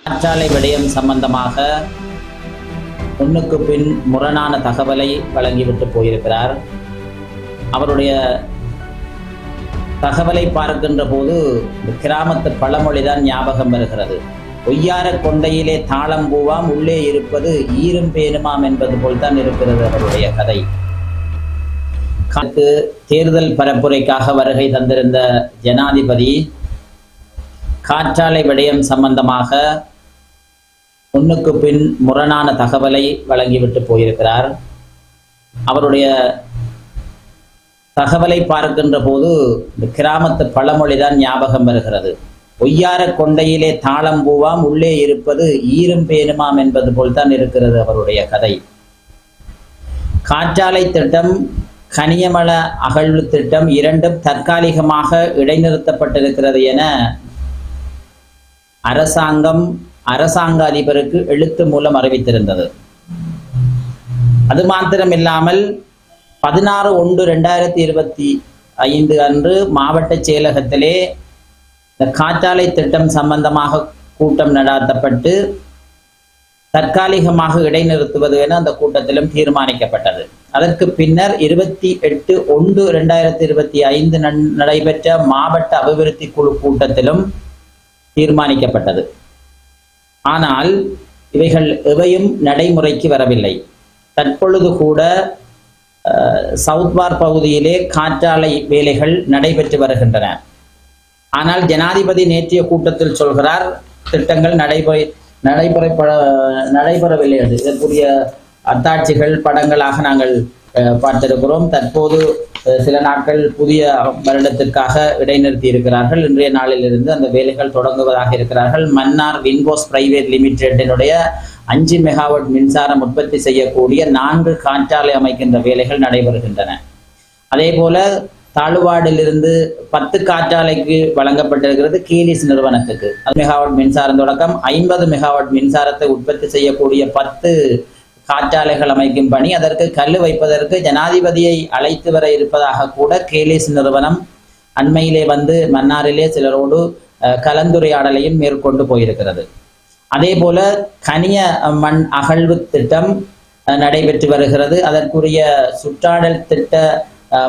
காற்றாலை விடயம் சம்பந்தமாக முன்னுக்கு பின் முரணான தகவலை வழங்கிவிட்டு போயிருக்கிறார். அவருடைய தகவலை பார்க்கின்ற போது கிராமத்து பழமொழிதான் ஞாபகம் வருகிறது. ஒய்யார கொண்டையிலே தாளம் பூவாம் உள்ளே இருப்பது ஈரும் பேணுமாம் என்பது போல்தான் இருக்கிறது அவருடைய கதை. தேர்தல் பரப்புரைக்காக வருகை தந்திருந்த ஜனாதிபதி காற்றாலை விடயம் சம்பந்தமாக முன்னுக்கு பின் முரணான தகவலை வழங்கிவிட்டு போயிருக்கிறார். அவருடைய தகவலை பார்க்கின்ற போது கிராமத்து பழமொழிதான் ஞாபகம் வருகிறது. ஒய்யார கொண்டையிலே தாளம் பூவாம் உள்ளே இருப்பது ஈரும் பேணுமாம் என்பது போல்தான் இருக்கிறது அவருடைய கதை. காற்றாலை திட்டம், கனியமல அகழ்வு திட்டம் இரண்டும் தற்காலிகமாக இடைநிறுத்தப்பட்டிருக்கிறது என அரசாங்க அதிபருக்கு எழுத்து மூலம் அறிவித்திருந்தது. அது மாத்திரமில்லாமல் 16/1/2025 அன்று மாவட்ட செயலகத்திலே இந்த காற்றாலை திட்டம் சம்பந்தமாக கூட்டம் நடாத்தப்பட்டு தற்காலிகமாக இடைநிறுத்துவது என அந்த கூட்டத்திலும் தீர்மானிக்கப்பட்டது. அதற்கு பின்னர் 28/1/2025 நடைபெற்ற மாவட்ட அபிவிருத்தி குழு கூட்டத்திலும் தீர்மானிக்கப்பட்டது. ஆனால் இவைகள் எவையும் நடைமுறைக்கு வரவில்லை. தற்பொழுது கூட சவுத்வார் பகுதியிலே காற்றாலை வேலைகள் நடைபெற்று வருகின்றன. ஆனால் ஜனாதிபதி நேற்றைய கூட்டத்தில் சொல்கிறார், திட்டங்கள் நடைபெறவில்லை என்று. இதற்குரிய அத்தாட்சிகள் படங்களாக நாங்கள் பார்த்திருக்கிறோம். தற்போது சில நாட்கள் புதிய வருடத்திற்காக இடைநிறுத்தி இருக்கிறார்கள். இன்றைய நாளிலிருந்து அந்த வேலைகள் தொடங்குவதாக இருக்கிறார்கள். மன்னார் வின்கோஸ் பிரைவேட் லிமிடெடினுடைய 5 மெகாவாட் மின்சாரம் உற்பத்தி செய்யக்கூடிய 4 காற்றாலை அமைக்கின்ற வேலைகள் நடைபெறுகின்றன. அதே போல தாழ்வாடிலிருந்து 10 காற்றாலைக்கு வழங்கப்பட்டிருக்கிறது கேலிஸ் நிறுவனத்துக்கு. 1 மெகாவாட் மின்சாரம் தொடக்கம் 50 மெகாவாட் மின்சாரத்தை உற்பத்தி செய்யக்கூடிய 10 காற்றாலைகள் அமைக்கும் பணி, அதற்கு கல் வைப்பதற்கு ஜனாதிபதியை அழைத்து வர இருப்பதாக கூட கேலிஸ் நிறுவனம் அண்மையிலே வந்து மன்னாரிலே சிலரோடு கலந்துரையாடலையும் மேற்கொண்டு போயிருக்கிறது. அதே போல கனிய மண் அகழ்வு திட்டம் நடைபெற்று வருகிறது. அதற்குரிய சுற்றாடல் திட்ட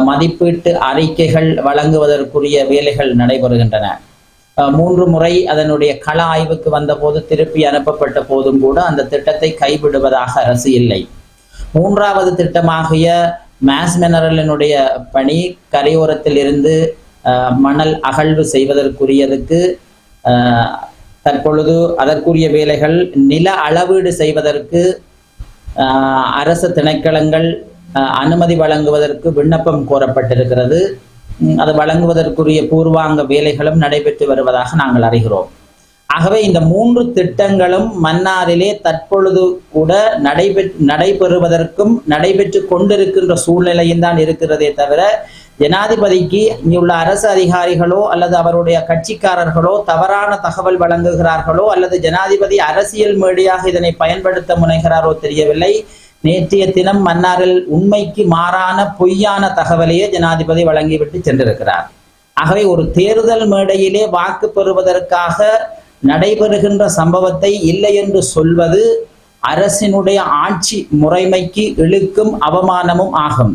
மதிப்பீட்டு அறிக்கைகள் வழங்குவதற்குரிய வேலைகள் நடைபெறுகின்றன. 3 முறை அதனுடைய கள ஆய்வுக்கு வந்த போது திருப்பி அனுப்பப்பட்ட போதும் கூட அந்த திட்டத்தை கைவிடுவதாக அரசு இல்லை. 3வது திட்டமாகிய மாஸ் மினரலினுடைய பணி கரையோரத்தில் இருந்து மணல் அகழ்வு செய்வதற்குரியதுக்கு தற்பொழுது அதற்குரிய வேலைகள் நில அளவீடு செய்வதற்கு அரசு திணைக்களங்கள் அனுமதி வழங்குவதற்கு விண்ணப்பம் கோரப்பட்டிருக்கிறது. அது வழங்குவதற்குரிய பூர்வாங்க வேலைகளும் நடைபெற்று வருவதாக நாங்கள் அறிகிறோம். ஆகவே இந்த 3 திட்டங்களும் மன்னாரிலே தற்பொழுது கூட நடைபெறுவதற்கும் நடைபெற்று கொண்டிருக்கின்ற சூழ்நிலையும் தான் இருக்கிறதே தவிர, ஜனாதிபதிக்கு இங்குள்ள அரசு அதிகாரிகளோ அல்லது அவருடைய கட்சிக்காரர்களோ தவறான தகவல் வழங்குகிறார்களோ அல்லது ஜனாதிபதி அரசியல் மேடையாக இதனை பயன்படுத்த முனைகிறாரோ தெரியவில்லை. நேற்றைய தினம் மன்னாரில் உண்மைக்கு மாறான பொய்யான தகவலையே ஜனாதிபதி வழங்கிவிட்டு சென்றிருக்கிறார். ஆகவே ஒரு தேர்தல் மேடையிலே வாக்கு பெறுவதற்காக நடைபெறுகின்ற சம்பவத்தை இல்லை என்று சொல்வது அரசினுடைய ஆட்சி முறைமைக்கு இழுக்கும் அவமானமும் ஆகும்.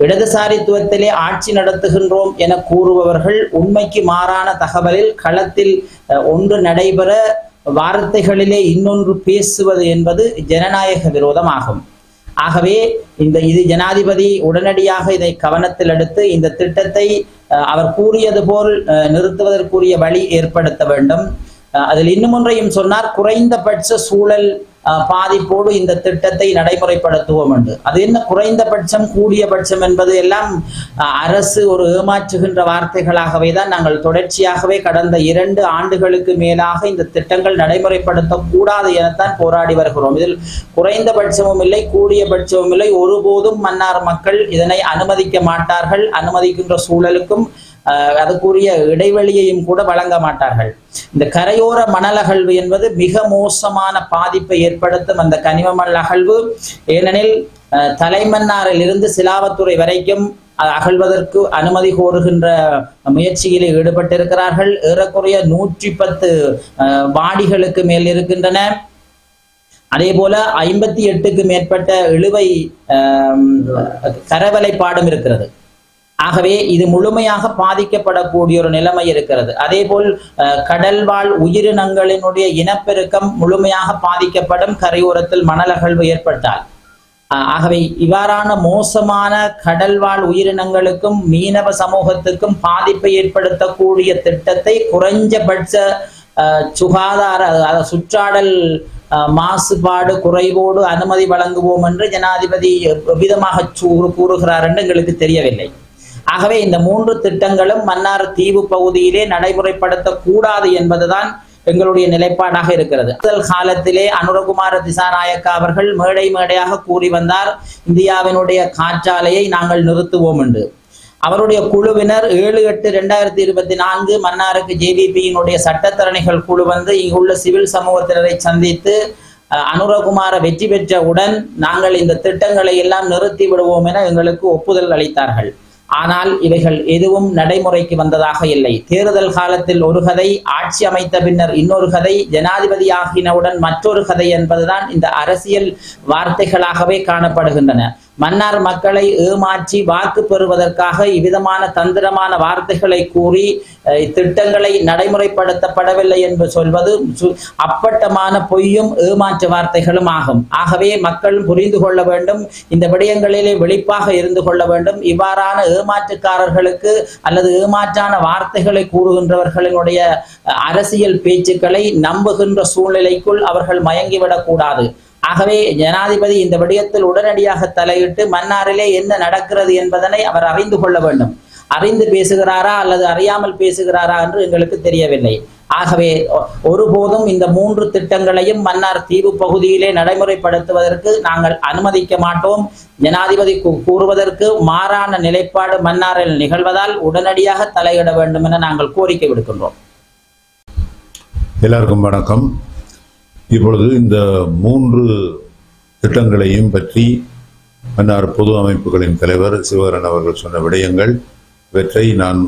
இடதுசாரித்துவத்திலே ஆட்சி நடத்துகின்றோம் என கூறுபவர்கள் உண்மைக்கு மாறான தகவலில் களத்தில் ஒன்று நடைபெற வார்த்தைகளிலே இன்னொன்று பேசுவது என்பது ஜனநாயக விரோதமாகும். ஆகவே இது ஜனாதிபதி உடனடியாக இதை கவனத்தில் எடுத்து இந்த திட்டத்தை அவர் கூறியது போல் நிறுத்துவதற்குரிய வழி ஏற்படுத்த வேண்டும். அதில் இன்னும் ஒன்றையும் சொன்னார், குறைந்தபட்ச சூழல் பாதிப்போடு இந்த திட்டத்தை நடைமுறைப்படுத்துவோம் என்று. அது என்ன குறைந்தபட்சம் கூடியபட்சம் என்பது எல்லாம் அரசு ஒரு ஏமாற்றுகின்ற வார்த்தைகளாகவே தான் நாங்கள் தொடர்ச்சியாகவே கடந்த 2 ஆண்டுகளுக்கு மேலாக இந்த திட்டங்கள் நடைமுறைப்படுத்தக்கூடாது எனத்தான் போராடி வருகிறோம். இதில் குறைந்தபட்சமும் இல்லை, கூடியபட்சமும் இல்லை. ஒருபோதும் மன்னார் மக்கள் இதனை அனுமதிக்க மாட்டார்கள். அனுமதிக்கின்ற சூழலுக்கும் அதுக்குரிய இடைவெளியையும் கூட வழங்க மாட்டார்கள். இந்த கரையோர மணல் அகழ்வு என்பது மிக மோசமான பாதிப்பை ஏற்படுத்தும். அந்த கனிம மணல் அகழ்வு ஏனெனில் தலைமன்னாரில் இருந்து சிலாவத்துறை வரைக்கும் அகழ்வதற்கு அனுமதி கோருகின்ற முயற்சியிலே ஈடுபட்டிருக்கிறார்கள். ஏறக்குறைய 110 வாடிகளுக்கு மேல் இருக்கின்றன. அதே போல 58க்கு மேற்பட்ட இழுவை கரவலைப்பாடும் இருக்கிறது. ஆகவே இது முழுமையாக பாதிக்கப்படக்கூடிய ஒரு நிலைமை இருக்கிறது. அதேபோல் கடல்வாழ் உயிரினங்களினுடைய இனப்பெருக்கம் முழுமையாக பாதிக்கப்படும் கரையோரத்தில் மணல் அகழ்வு ஏற்பட்டால். ஆகவே இவ்வாறான மோசமான கடல்வாழ் உயிரினங்களுக்கும் மீனவ சமூகத்துக்கும் பாதிப்பை ஏற்படுத்தக்கூடிய திட்டத்தை குறைஞ்சபட்ச சுகாதார சுற்றாடல் மாசுபாடு குறைவோடு அனுமதி வழங்குவோம் என்று ஜனாதிபதி விதமாக கூறுகிறார் என்று எங்களுக்கு தெரியவில்லை. ஆகவே இந்த 3 திட்டங்களும் மன்னார் தீவு பகுதியிலே நடைமுறைப்படுத்தக்கூடாது என்பதுதான் எங்களுடைய நிலைப்பாடாக இருக்கிறது. முதல் காலத்திலே அனுரகுமார திசாநாயக்கா அவர்கள் மேடையாக கூறி வந்தார், இந்தியாவினுடைய காற்றாலையை நாங்கள் நிறுத்துவோம் என்று. அவருடைய குழுவினர் 7/8/2024 மன்னாருக்கு ஜேவிபியினுடைய சட்டத்தரணிகள் குழு வந்து இங்குள்ள சிவில் சமூகத்தினரை சந்தித்து அனுரகுமார வெற்றி பெற்றவுடன் நாங்கள் இந்த திட்டங்களை எல்லாம் நிறுத்தி விடுவோம் என எங்களுக்கு ஒப்புதல் அளித்தார்கள். ஆனால் இவைகள் எதுவும் நடைமுறைக்கு வந்ததாக இல்லை. தேர்தல் காலத்தில் ஒரு கதை, ஆட்சி அமைத்த பின்னர் இன்னொரு கதை, ஜனாதிபதி ஆகினவுடன் மற்றொரு கதை என்பதுதான் இந்த அரசியல் வார்த்தைகளாகவே காணப்படுகின்றன. மன்னார் மக்களை ஏமாற்றி வாக்கு பெறுவதற்காக இவ்விதமான தந்திரமான வார்த்தைகளை கூறி திட்டங்களை நடைமுறைப்படுத்தப்படவில்லை என்று சொல்வது அப்பட்டமான பொய்யும் ஏமாற்று வார்த்தைகளும் ஆகும். ஆகவே மக்கள் புரிந்து கொள்ள வேண்டும், இந்த விடயங்களிலே வெளிப்பாக இருந்து கொள்ள வேண்டும். இவ்வாறான ஏமாற்றுக்காரர்களுக்கு அல்லது ஏமாற்றான வார்த்தைகளை கூறுகின்றவர்களினுடைய அரசியல் பேச்சுக்களை நம்புகின்ற சூழ்நிலைக்குள் அவர்கள் மயங்கிவிடக் கூடாது. ஆகவே ஜனாதிபதி இந்த விடயத்தில் உடனடியாக தலையிட்டு மன்னாரிலே என்ன நடக்கிறது என்பதனை அவர் அறிந்து கொள்ள வேண்டும். அறிந்து பேசுகிறாரா அல்லது அறியாமல் பேசுகிறாரா என்று எங்களுக்கு தெரியவில்லை. ஆகவே ஒருபோதும் இந்த 3 திட்டங்களையும் மன்னார் தீவு பகுதியிலே நடைமுறைப்படுத்துவதற்கு நாங்கள் அனுமதிக்க மாட்டோம். ஜனாதிபதி கூறுவதற்கு மாறான நிலைப்பாடு மன்னாரில் நிகழ்வதால் உடனடியாக தலையிட வேண்டும் என நாங்கள் கோரிக்கை விடுக்கின்றோம். எல்லாருக்கும் வணக்கம். இப்பொழுது இந்த 3 திட்டங்களையும் பற்றி மன்னார் பொது அமைப்புகளின் தலைவர் சிவகரன் அவர்கள் சொன்ன விடயங்கள் இவற்றை நான்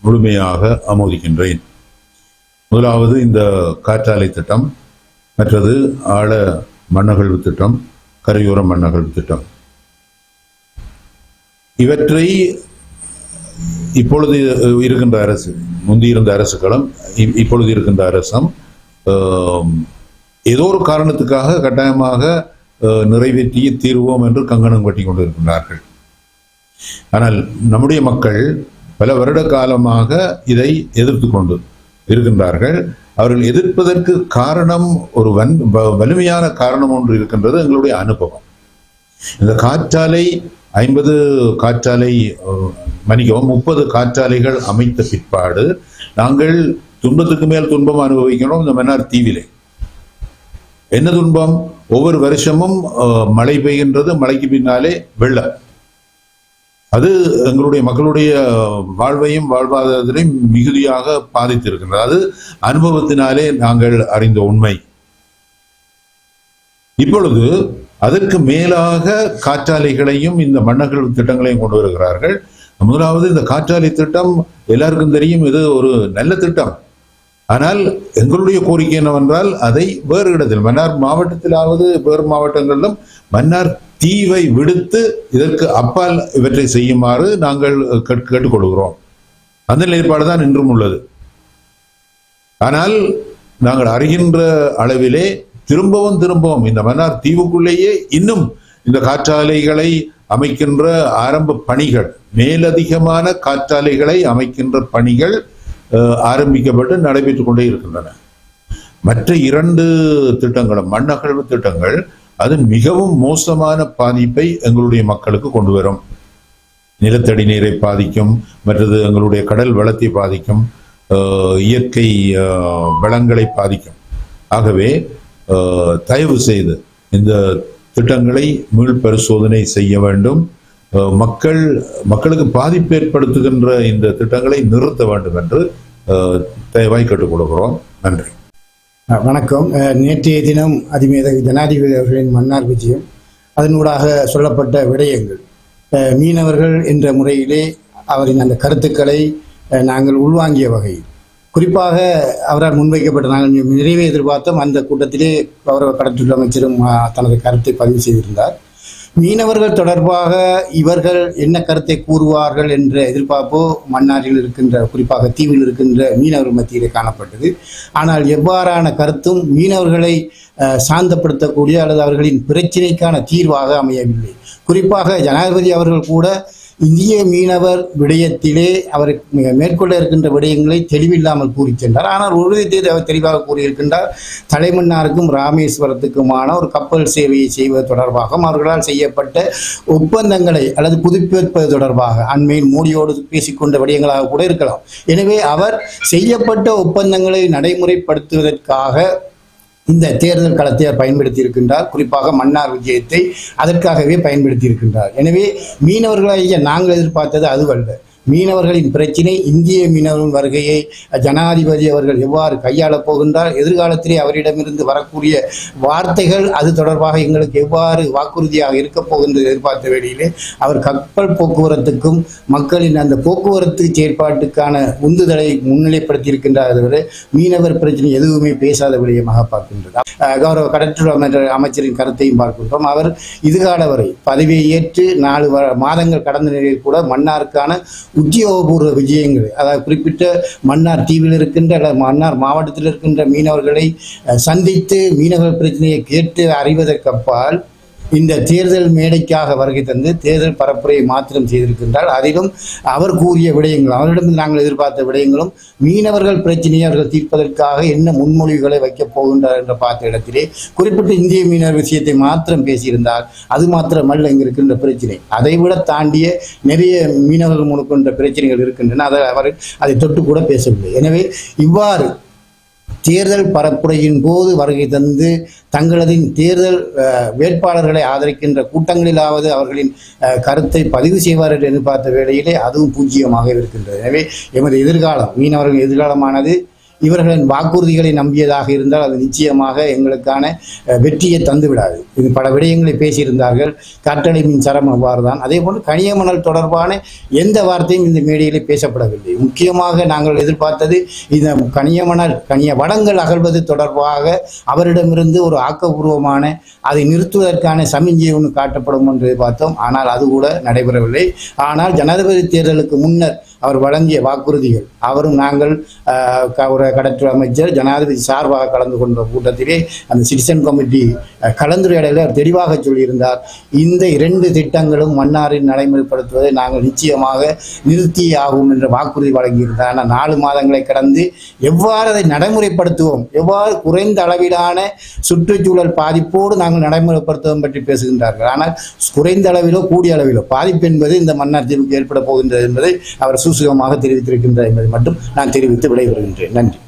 முழுமையாக ஆமோதிக்கின்றேன். முதலாவது இந்த காற்றாலை திட்டம், மற்றது ஆழ மண்ணகழ்வு திட்டம், கரையோர மண்ணகழ்வு திட்டம். இவற்றை இப்பொழுது இருக்கின்ற அரசு, முந்தியிருந்த அரசுகளும் இப்பொழுது இருக்கின்ற அரசும் ஏதோ ஒரு காரணத்துக்காக கட்டாயமாக நிறைவேற்றி தீர்வோம் என்று கங்கணம் கட்டி கொண்டிருக்கின்றார்கள். ஆனால் நம்முடைய மக்கள் பல வருட காலமாக இதை எதிர்த்து கொண்டு இருக்கின்றார்கள். அவர்கள் எதிர்ப்பதற்கு காரணம் ஒரு வலிமையான காரணம் ஒன்று இருக்கின்றது, எங்களுடைய அனுபவம். இந்த காற்றாலை 50 காற்றாலை மன்னிக்கவும் 30 காற்றாலைகள் அமைத்த பிற்பாடு நாங்கள் துன்பத்துக்கு மேல் துன்பம் அனுபவிக்கிறோம். இந்த மன்னார் தீவிலே என்ன துன்பம்? ஒவ்வொரு வருஷமும் மழை பெய்கின்றது, மழைக்கு பின்னாலே வெள்ளம். அது எங்களுடைய மக்களுடைய வாழ்வையும் வாழ்வாதாரத்தையும் மிகுதியாக பாதித்திருக்கின்றது. அது அனுபவத்தினாலே நாங்கள் அறிந்த உண்மை. இப்பொழுது அதற்கு மேலாக காற்றாலைகளையும் இந்த மண்ணகழ்வு திட்டங்களையும் கொண்டு வருகிறார்கள். முதலாவது இந்த காற்றாலை திட்டம் எல்லாருக்கும் தெரியும், இது ஒரு நல்ல திட்டம். ஆனால் எங்களுடைய கோரிக்கை என்னவென்றால் அதை வேறு இடத்தில், மன்னார் மாவட்டத்திலாவது வேறு மாவட்டங்களிலும் மன்னார் தீவை விடுத்து இதற்கு அப்பால் இவற்றை செய்யுமாறு நாங்கள் கேட்டுக்கொள்கிறோம். அந்த நிலைப்பாடு தான் இன்றும் உள்ளது. ஆனால் நாங்கள் அறிகின்ற அளவிலே திரும்பவும் இந்த மன்னார் தீவுக்குள்ளேயே இன்னும் இந்த காற்றாலைகளை அமைக்கின்ற ஆரம்ப பணிகள், மேலதிகமான காற்றாலைகளை அமைக்கின்ற பணிகள் ஆரம்பிக்கப்பட்டு நடைபெற்றுக் கொண்டே இருக்கின்றன. மற்ற 2 திட்டங்களும் மண்ணகழ்வு திட்டங்கள் அது மிகவும் மோசமான பாதிப்பை எங்களுடைய மக்களுக்கு கொண்டு வரும். நிலத்தடி நீரை பாதிக்கும், மற்றது எங்களுடைய கடல் வளத்தை பாதிக்கும், இயற்கை வளங்களை பாதிக்கும். ஆகவே தயவு செய்து இந்த திட்டங்களை மீள் பரிசோதனை செய்ய வேண்டும். மக்களுக்கு பாதிப்பு ஏற்படுத்துகின்ற இந்த திட்டங்களை நிறுத்த வேண்டும் என்று தயவாய் கேட்டுக்கொள்கிறோம். நன்றி. வணக்கம். நேற்றைய தினம் அதிமேதகு ஜனாதிபதி அவர்களின் மன்னார் விஜயம், அதனூடாக சொல்லப்பட்ட விடயங்கள், மீனவர்கள் என்ற முறையிலே அவரின் அந்த கருத்துக்களை நாங்கள் உள்வாங்கிய வகையில் குறிப்பாக அவரால் முன்வைக்கப்பட்ட நாங்கள் நிறைவே எதிர்பார்த்தோம். அந்த கூட்டத்திலே கௌரவ கடற்றொழில் அமைச்சரும் தனது கருத்தை பதிவு செய்திருந்தார். மீனவர்கள் தொடர்பாக இவர்கள் என்ன கருத்தை கூறுவார்கள் என்ற எதிர்பார்ப்பு மன்னாரில் இருக்கின்ற குறிப்பாக தீவில் இருக்கின்ற மீனவர் மத்தியிலே காணப்பட்டது. ஆனால் எவ்வாறான கருத்தும் மீனவர்களை சாந்தப்படுத்தக்கூடிய அல்லது அவர்களின் பிரச்சினைக்கான தீர்வாக அமையவில்லை. குறிப்பாக ஜனாதிபதி அவர்கள் கூட இந்திய மீனவர் விடயத்திலே அவர் மேற்கொள்ள இருக்கின்ற விடயங்களை தெளிவில்லாமல் கூறி சென்றார். ஆனால் ஒரு விதத்தை அவர் தெளிவாக கூறியிருக்கின்றார். தலைமன்னாருக்கும் ராமேஸ்வரத்துக்குமான ஒரு கப்பல் சேவையை செய்வது தொடர்பாகவும் அவர்களால் செய்யப்பட்ட ஒப்பந்தங்களை அல்லது புதுப்பிப்பது தொடர்பாக அண்மையில் மோடியோடு பேசிக்கொண்ட விடயங்களாக கூட இருக்கலாம். எனவே அவர் செய்யப்பட்ட ஒப்பந்தங்களை நடைமுறைப்படுத்துவதற்காக இந்த தேர்தல் களத்தை பயன்படுத்தி இருக்கின்றார். குறிப்பாக மன்னார் விஜயத்தை அதற்காகவே பயன்படுத்தி இருக்கின்றார். எனவே மீனவர்களாகிய நாங்கள் எதிர்பார்த்தது அதுவல்ல. மீனவர்களின் பிரச்சினை இந்திய மீனவர்களின் வருகையை ஜனாதிபதி அவர்கள் எவ்வாறு கையாளப் போகின்றார், எதிர்காலத்திலே அவரிடமிருந்து வரக்கூடிய வார்த்தைகள் அது தொடர்பாக எங்களுக்கு எவ்வாறு வாக்குறுதியாக இருக்கப் போகின்றது எதிர்பார்த்த வேளையிலே அவர் கப்பல் போக்குவரத்துக்கும் மக்களின் அந்த போக்குவரத்து செயற்பாட்டுக்கான உந்துதலை முன்னிலைப்படுத்தி இருக்கின்றார். தவிர மீனவர் பிரச்சனை எதுவுமே பேசாத விடயமாக பார்க்கின்றது. கௌரவ கடற்றொழில் அமைச்சரின் கருத்தையும் பார்க்கின்றோம். அவர் இதுகால வரை பதவியை ஏற்று 4 மாதங்கள் கடந்த நிலையில் கூட மன்னாருக்கான உத்தியோகபூர்வ விஜயங்கள், அதாவது குறிப்பிட்ட மன்னார் தீவில் இருக்கின்ற அல்லது மன்னார் மாவட்டத்தில் இருக்கின்ற மீனவர்களை சந்தித்து மீனவர் பிரச்சனையை கேட்டு அறிவதற்கு அப்பால் இந்த தேர்தல் மேடைக்காக வருகை தந்து தேர்தல் பரப்புரையை மாத்திரம் செய்திருக்கின்றார். அதிலும் அவர் கூறிய விடயங்களும் அவரிடம் நாங்கள் எதிர்பார்த்த விடயங்களும் மீனவர்கள் பிரச்சனையை அவர்கள் தீர்ப்பதற்காக என்ன முன்மொழிவுகளை வைக்கப் போகின்றார் என்ற பார்த்த இடத்திலே குறிப்பிட்ட இந்திய மீனவர் விஷயத்தை மாத்திரம் பேசியிருந்தால் அது மாத்திரமல்ல இங்கு இருக்கின்ற பிரச்சனை அதைவிட தாண்டிய நிறைய மீனவர்கள் முன்கொண்ட பிரச்சனைகள் இருக்கின்றன. அதை தொட்டு கூட பேசவில்லை. எனவே இவ்வாறு தேர்தல் பரப்புரையின் போது வருகை தந்து தங்களது தேர்தல் வேட்பாளர்களை ஆதரிக்கின்ற கூட்டங்களிலாவது அவர்களின் கருத்தை பதிவு செய்வார் என்று எதிர்பார்த்த வேளையிலே அதுவும் பூஜ்ஜியமாக இருக்கின்றது. எனவே எமது எதிர்காலம் மீனவர்களின் எதிர்காலமானது இவர்களின் வாக்குறுதிகளை நம்பியதாக இருந்தால் அது நிச்சயமாக எங்களுக்கான வெற்றியை தந்துவிடாது. இது பல விடயங்களை பேசியிருந்தார்கள். காற்றலை மின்சாரம் அவ்வாறு தான். அதே போன்று கனியமணல் தொடர்பான எந்த வார்த்தையும் இந்த மேடையிலே பேசப்படவில்லை. முக்கியமாக நாங்கள் எதிர்பார்த்தது இந்த கனிய வளங்கள் அகழ்வது தொடர்பாக அவரிடமிருந்து ஒரு ஆக்கப்பூர்வமான அதை நிறுத்துவதற்கான சமிஞ்சை ஒன்று காட்டப்படும் என்று எதிர்பார்த்தோம். ஆனால் அது கூட நடைபெறவில்லை. ஆனால் ஜனாதிபதி தேர்தலுக்கு முன்னர் அவர் வழங்கிய வாக்குறுதிகள் அவரும் நாங்கள் ஒரு கடற்றொழில் அமைச்சர் ஜனாதிபதி சார்பாக கலந்து கொண்ட கூட்டத்திலே அந்த சிட்டிசன் கமிட்டி கலந்துரையாடலில் அவர் தெளிவாக சொல்லியிருந்தார். இந்த 2 திட்டங்களும் மன்னாரில் நடைமுறைப்படுத்துவதை நாங்கள் நிச்சயமாக நிறுத்தியே ஆகும் என்ற வாக்குறுதி வழங்கியிருந்தார். ஆனால் 4 மாதங்களை கடந்து எவ்வாறு அதை நடைமுறைப்படுத்துவோம், எவ்வாறு குறைந்த அளவிலான சுற்றுச்சூழல் பாதிப்போடு நாங்கள் நடைமுறைப்படுத்துவோம் பற்றி பேசுகின்றார்கள். ஆனால் குறைந்த அளவிலோ கூடிய அளவிலோ பாதிப்பு என்பது இந்த மன்னார் தீவுக்கு ஏற்பட போகின்றது என்பதை அவர் சூசகமாக தெரிவித்திருக்கின்றார் என்பதை மட்டும் நான் தெரிவித்து விடைபெறுகின்றேன். நன்றி.